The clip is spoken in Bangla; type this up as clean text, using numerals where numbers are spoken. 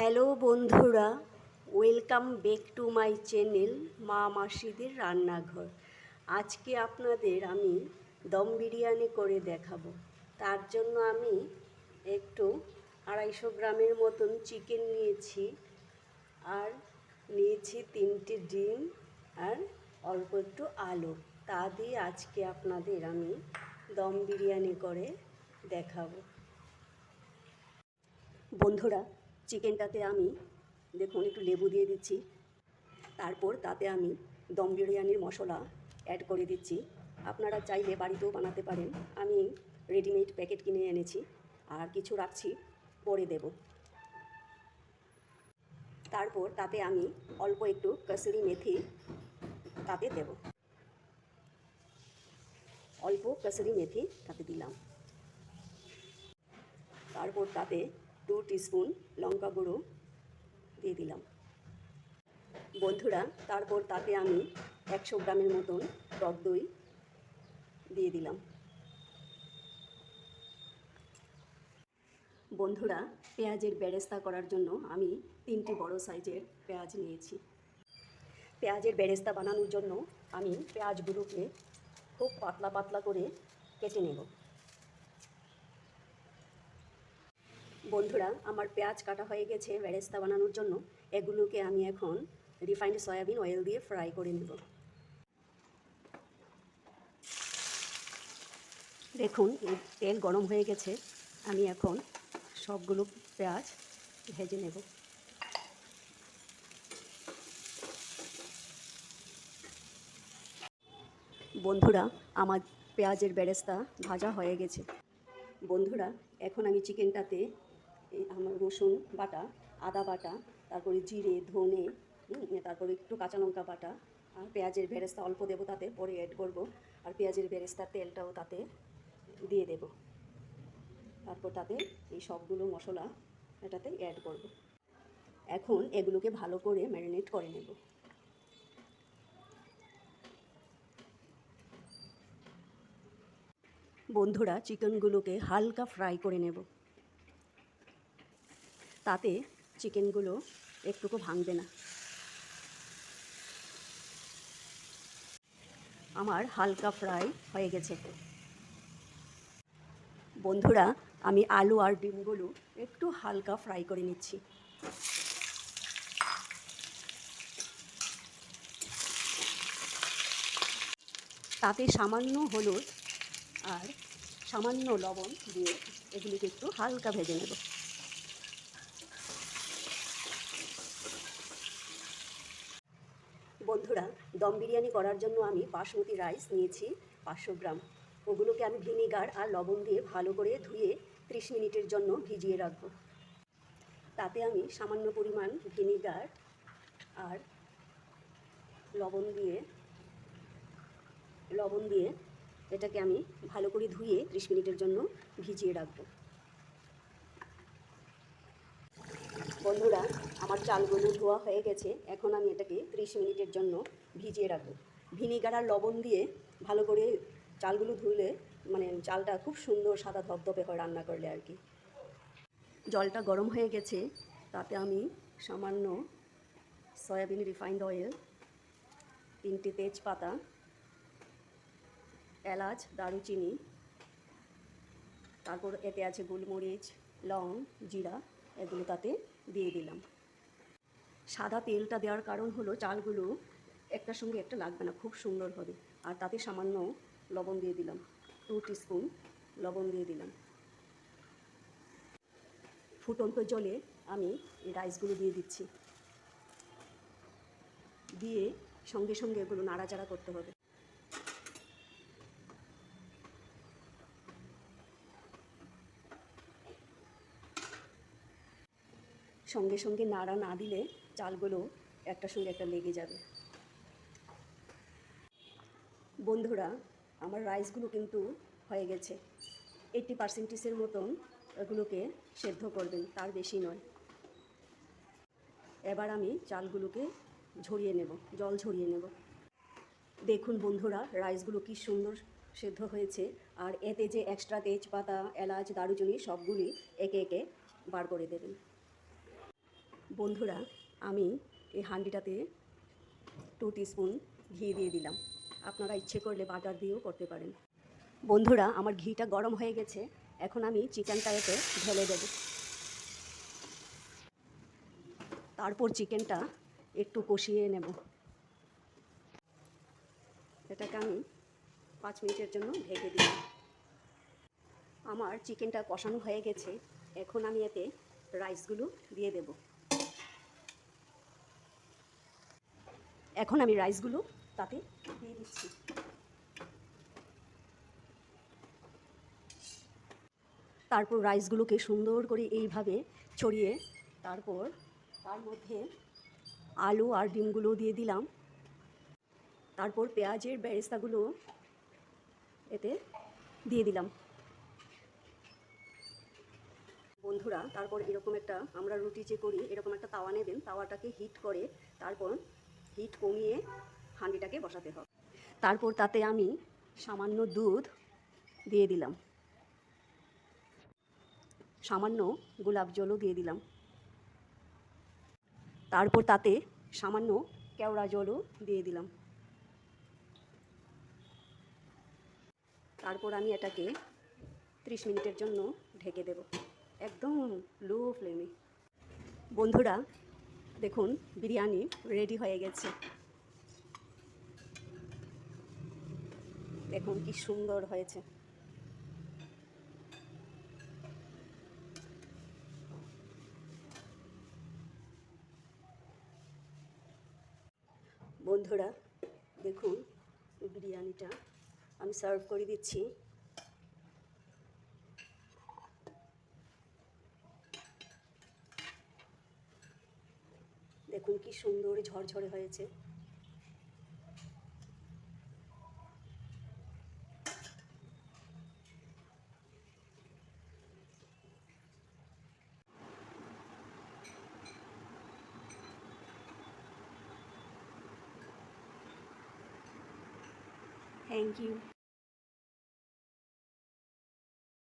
হ্যালো বন্ধুরা, welcome back to my channel মা মাসিদের রান্নাঘর। আজকে আপনাদের আমি দম বিরিয়ানি করে দেখাবো। তার জন্য আমি একটু 250 গ্রামের মতন চিকেন নিয়েছি, আর নিয়েছি 3টে ডিম আর অল্প একটু আলু। তা দিয়ে আজকে আপনাদের আমি দম বিরিয়ানি করে দেখাবো। বন্ধুরা, চিকেনটাতে আমি দেখুন একটু লেবু দিয়ে দিচ্ছি, তারপর তাতে আমি দম বিরিয়ানির মশলা অ্যাড করে দিচ্ছি। আপনারা চাইলে বাড়িতেও বানাতে পারেন। আমি রেডিমেড প্যাকেট কিনে এনেছি, আর কিছু রাখছি, পরে দেব। তারপর তাতে আমি অল্প একটু কসুরি মেথি তাতে দেব, অল্প কসুরি মেথি তাতে দিলাম। তারপর তাতে 2 টিস্পুন লঙ্কা গুঁড়ো দিয়ে দিলাম। বন্ধুরা, তারপর তাতে আমি 100 গ্রামের মতন টক দই দিয়ে দিলাম। বন্ধুরা, পেঁয়াজের বেরেস্তা করার জন্য আমি 3টি বড় সাইজের পেঁয়াজ নিয়েছি। পেঁয়াজের বেরেস্তা বানানোর জন্য আমি পেঁয়াজগুলোকে খুব পাতলা পাতলা করে কেটে নেব। বন্ধুরা, আমার পেঁয়াজ কাটা হয়ে গেছে বেরেস্তা বানানোর জন্য। এগুলোকে আমি এখন রিফাইন্ড সয়াবিন অয়েল দিয়ে ফ্রাই করে নেব। দেখুন, তেল গরম হয়ে গেছে। আমি এখন সবগুলো পেঁয়াজ ভেজে নেব। বন্ধুরা, আমার পেঁয়াজের বেরেস্তা ভাজা হয়ে গেছে। বন্ধুরা, এখন আমি চিকেনটাতে আমার রসুন বাটা, আদা বাটা, তারপরে জিরে, ধনে, তারপরে একটু কাঁচা লঙ্কা বাটা আর পেঁয়াজের বেরেস্তা অল্প দেবো, তাতে পরে অ্যাড করব। আর পেঁয়াজের বেরেস্তার তেলটাও তাতে দিয়ে দেব। তারপর তাতে এই সবগুলো মশলা এটাতে অ্যাড করব। এখন এগুলোকে ভালো করে ম্যারিনেট করে নেব। বন্ধুরা, চিকেনগুলোকে হালকা ফ্রাই করে নেব, তাতে চিকেনগুলো একটুকু ভাঙবে না। আমার হালকা ফ্রাই হয়ে গেছে। বন্ধুরা, আমি আলু আর ডিমগুলো একটু হালকা ফ্রাই করে নিচ্ছি। তাতে সামান্য হলুদ আর সামান্য লবণ দিয়ে এগুলিকে একটু হালকা ভেজে নেব। বন্ধুরা, দম বিরিয়ানি করার জন্য আমি বাসমতি রাইস নিয়েছি 500 গ্রাম। ওগুলোকে আমি ভিনিগার আর লবণ দিয়ে ভালো করে ধুয়ে 30 মিনিটের জন্য ভিজিয়ে রাখব। তাতে আমি সামান্য পরিমাণ ভিনিগার আর লবণ দিয়ে এটাকে আমি ভালো করে ধুয়ে 30 মিনিটের জন্য ভিজিয়ে রাখব। বন্ধুরা, আমার চালগুলো ধোয়া হয়ে গেছে। এখন আমি এটাকে 30 মিনিটের জন্য ভিজিয়ে রাখব। ভিনিগার আর লবণ দিয়ে ভালো করে চালগুলো ধুলে চালটা খুব সুন্দর সাদা ধপধপে হয় রান্না করলে আর কি। জলটা গরম হয়ে গেছে, তাতে আমি সামান্য সয়াবিন রিফাইন্ড অয়েল, 3টে তেজপাতা, এলাচ, দারুচিনি, তারপর এতে আছে গোলমরিচ, লং, জিরা, এগুলো তাতে দিয়ে দিলাম। সাদা তেলটা দেওয়ার কারণ হলো চালগুলো একটার সঙ্গে একটা লাগবে না, খুব সুন্দর হবে। আর তাতে সামান্য লবণ দিয়ে দিলাম, 2 টিস্পুন লবণ দিয়ে দিলাম। ফুটন্ত জলে আমি এই রাইসগুলো দিয়ে দিচ্ছি, দিয়ে সঙ্গে সঙ্গে এগুলো নাড়াচাড়া করতে হবে। সঙ্গে সঙ্গে নাড়া না দিলে চালগুলো একটার সঙ্গে একটা লেগে যাবে। বন্ধুরা, আমার রাইসগুলো কিন্তু হয়ে গেছে। 80% মতন এগুলোকে সেদ্ধ করবেন, তার বেশি নয়। এবার আমি চালগুলোকে ঝরিয়ে নেব, জল ঝরিয়ে নেব। দেখুন বন্ধুরা, রাইসগুলো কি সুন্দর সেদ্ধ হয়েছে। আর এতে যে এক্সট্রা তেজপাতা, এলাচ, দারুচিনি সবগুলি একে একে বার করে দেবেন। বন্ধুরা, আমি এই হাঁডিটাতে 2 টিস্পুন ঘি দিয়ে দিলাম। আপনারা ইচ্ছে করলে বাটার দিয়েও করতে পারেন। বন্ধুরা, আমার ঘিটা গরম হয়ে গেছে। এখন আমি চিকেনটা এতে ঢেলে দেব। তারপর চিকেনটা একটু কষিয়ে নেব। এটাকে আমি 5 মিনিটের জন্য ঢেকে দিলাম। আমার চিকেনটা কষানো হয়ে গেছে। এখন আমি এতে রাইসগুলো দিয়ে দেব। এখন আমি রাইসগুলো তাতে দিয়ে দিচ্ছি। তারপর রাইসগুলোকে সুন্দর করে এইভাবে ছড়িয়ে তারপর তার মধ্যে আলু আর ডিমগুলো দিয়ে দিলাম। তারপর পেঁয়াজের বেরেস্তাগুলো এতে দিয়ে দিলাম। বন্ধুরা, তারপর এরকম একটা, আমরা রুটি যে করি এরকম একটা তাওয়া নেবেন। তাওয়াটাকে হিট করে তারপর হিট কমিয়ে হাঁড়িটাকে বসাতে হবে। তারপর তাতে আমি সামান্য দুধ দিয়ে দিলাম, সামান্য গোলাপ জলও দিয়ে দিলাম। তারপর তাতে সামান্য কেওড়া জলও দিয়ে দিলাম। তারপর আমি এটাকে 30 মিনিটের জন্য ঢেকে দেব, একদম লো ফ্লেমে। বন্ধুরা, দেখুন বিরিয়ানি রেডি হয়ে গেছে। দেখুন কি সুন্দর হয়েছে। বন্ধুরা, দেখুন বিরিয়ানিটা আমি সার্ভ করে দিচ্ছি। দেখুন কি সুন্দর ঝরঝরে হয়েছে। Thank you.